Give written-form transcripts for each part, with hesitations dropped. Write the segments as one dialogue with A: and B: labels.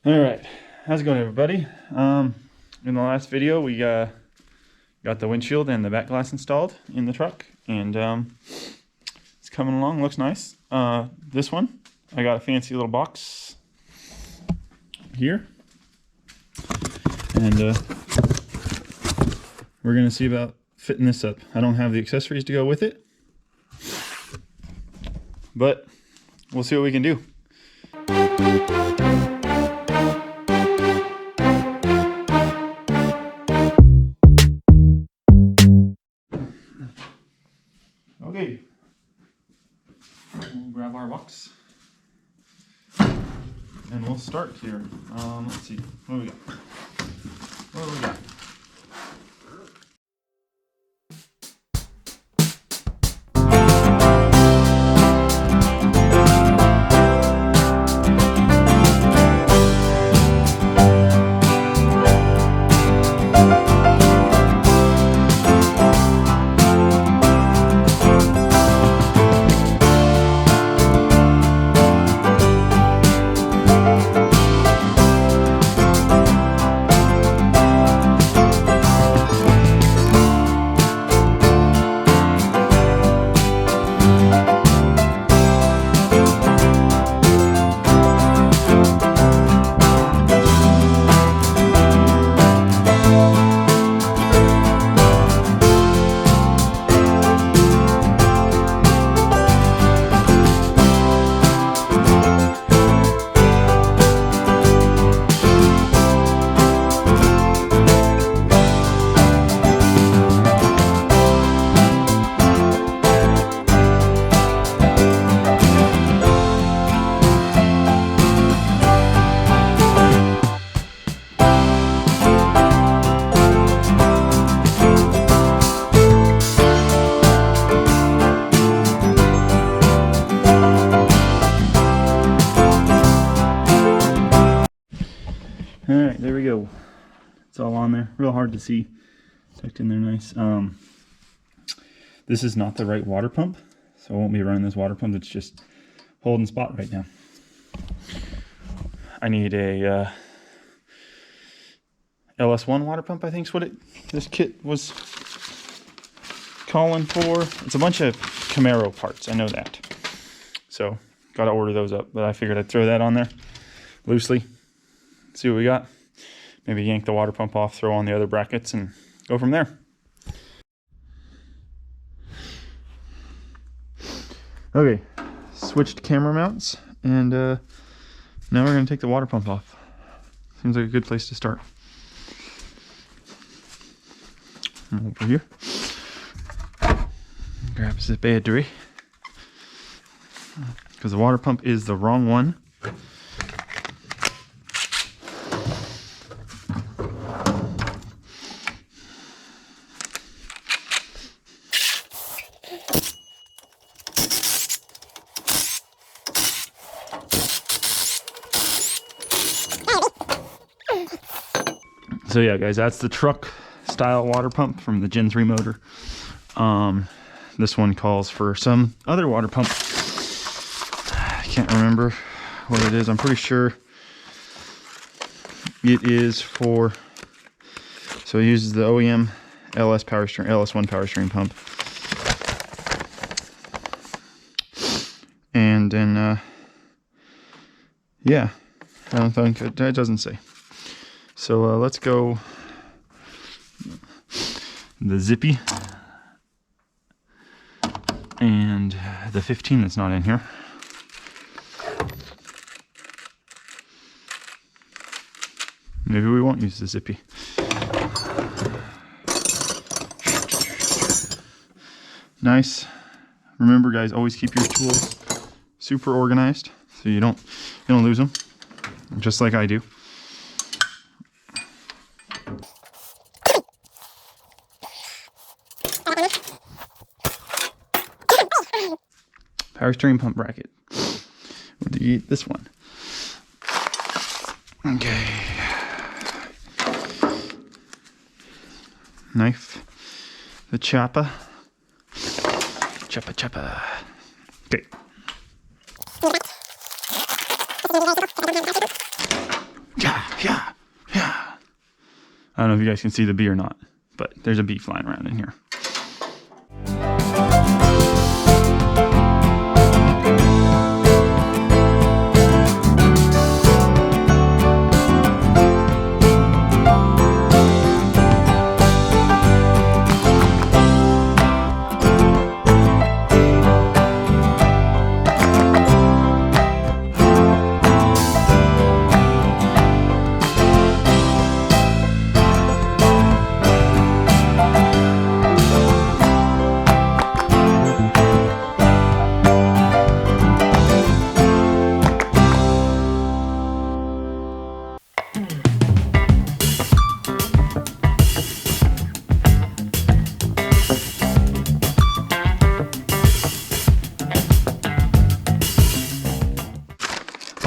A: All right, how's it going, everybody? In the last video, we got the windshield and the back glass installed in the truck, and it's coming along. Looks nice. This one, I got a fancy little box here, and we're gonna see about fitting this up. I don't have the accessories to go with it, but we'll see what we can do. Okay, we'll grab our box and we'll start here. Let's see, what do we got? What do we got? Alright, there we go. It's all on there. Real hard to see. Tucked in there nice. This is not the right water pump, so I won't be running this water pump. It's just holding spot right now. I need a LS1 water pump, I think is what this kit was calling for. It's a bunch of Camaro parts, I know that. So, gotta order those up, but I figured I'd throw that on there loosely. See what we got. Maybe yank the water pump off, throw on the other brackets, and go from there. Okay, switched camera mounts, and now we're going to take the water pump off. Seems like a good place to start. Over here. Grab this battery, because the water pump is the wrong one. So yeah, guys, that's the truck style water pump from the Gen 3 motor. This one calls for some other water pump. I can't remember what it is. I'm pretty sure it is for, so it uses the OEM LS1 power steering pump. And then, yeah, I don't think, it doesn't say. So let's go the Zippy and the 15 that's not in here. Maybe we won't use the Zippy. Nice. Remember, guys, always keep your tools super organized so you don't lose them, just like I do. Power steering pump bracket. We'll delete this one. Okay. Knife. The chopper. Chopper. Okay. I don't know if you guys can see the bee or not, but there's a bee flying around in here.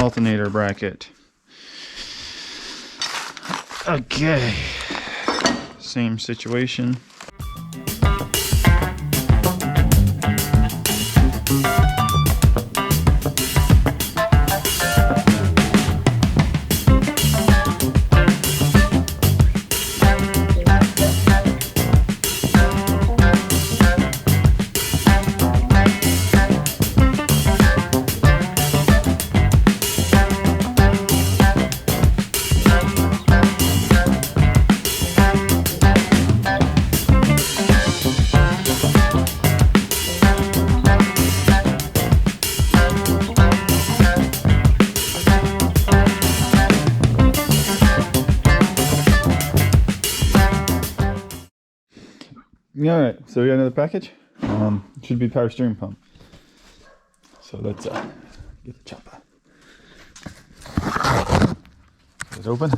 A: Alternator bracket. Okay, same situation. All right, so we got another package. It should be power steering pump. So let's get the chopper. Get it open.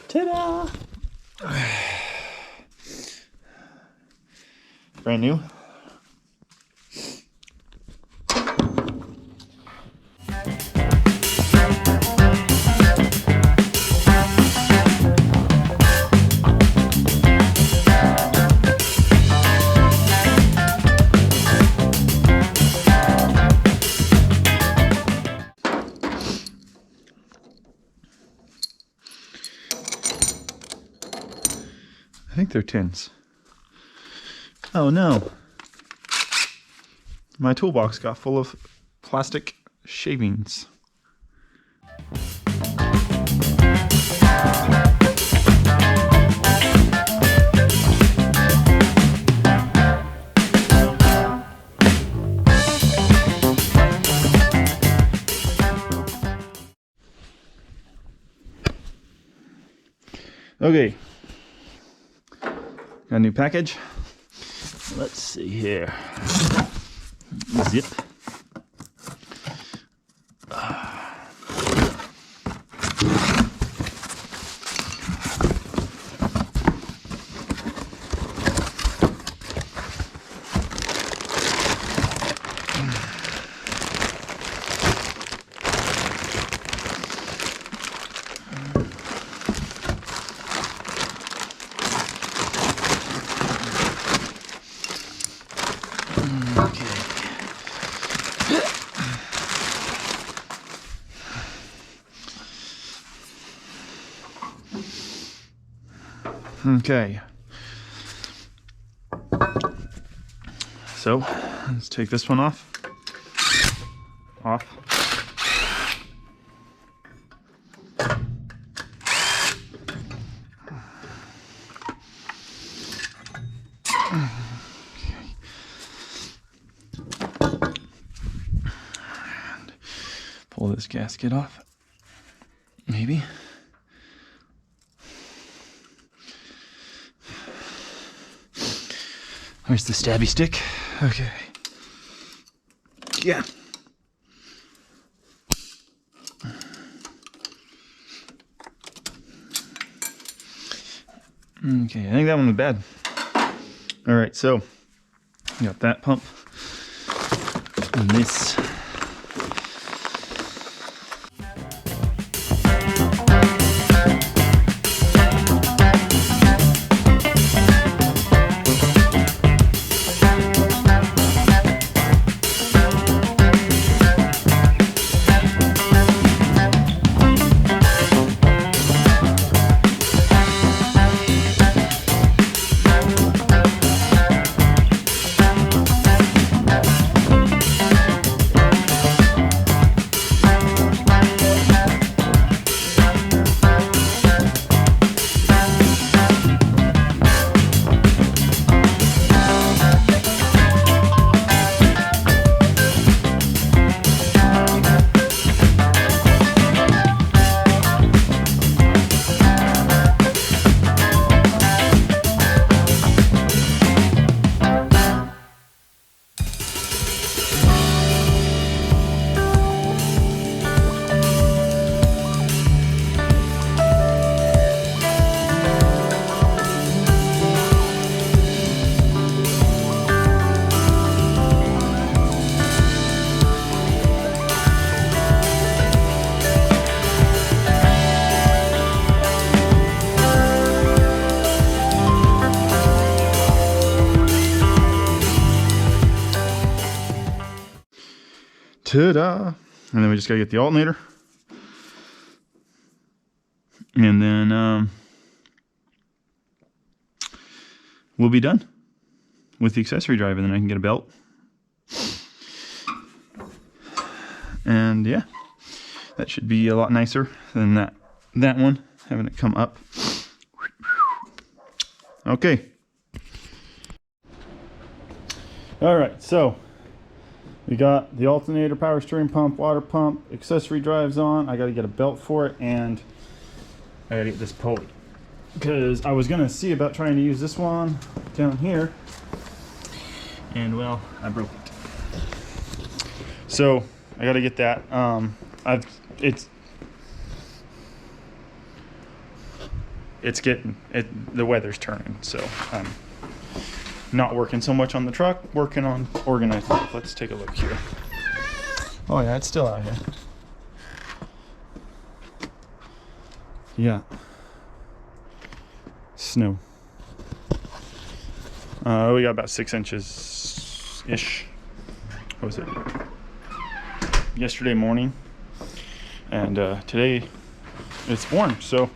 A: Ta-da! Brand new. I think they're tins. Oh no. My toolbox got full of plastic shavings. Okay. Got a new package. Let's see here. Zip. Okay. So let's take this one off. pull this gasket off. Maybe. Where's the stabby stick? Okay. Yeah. Okay, I think that one was bad. All right, so we got that pump and this. Ta-da! And then we just gotta get the alternator. And then we'll be done with the accessory drive, and then I can get a belt. And yeah, that should be a lot nicer than that one, having it come up. Okay. All right, so we got the alternator, power steering pump, water pump, accessory drives on. I got to get a belt for it, and I got to get this pulley, because I was going to see about trying to use this one down here, and well, I broke it. So I got to get that. The weather's turning, so I'm not working so much on the truck, working on organizing it. Let's take a look here. Oh yeah, it's still out here. Yeah. Snow. We got about 6 inches-ish. What was it? Yesterday morning. And today it's warm, so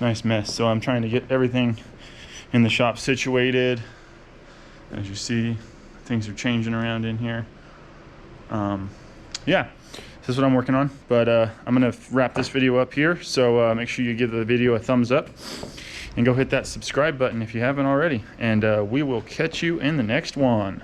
A: nice mess. So I'm trying to get everything in the shop situated. As you see, things are changing around in here. Yeah, this is what I'm working on. But I'm gonna wrap this video up here. So make sure you give the video a thumbs up and go hit that subscribe button if you haven't already. And we will catch you in the next one.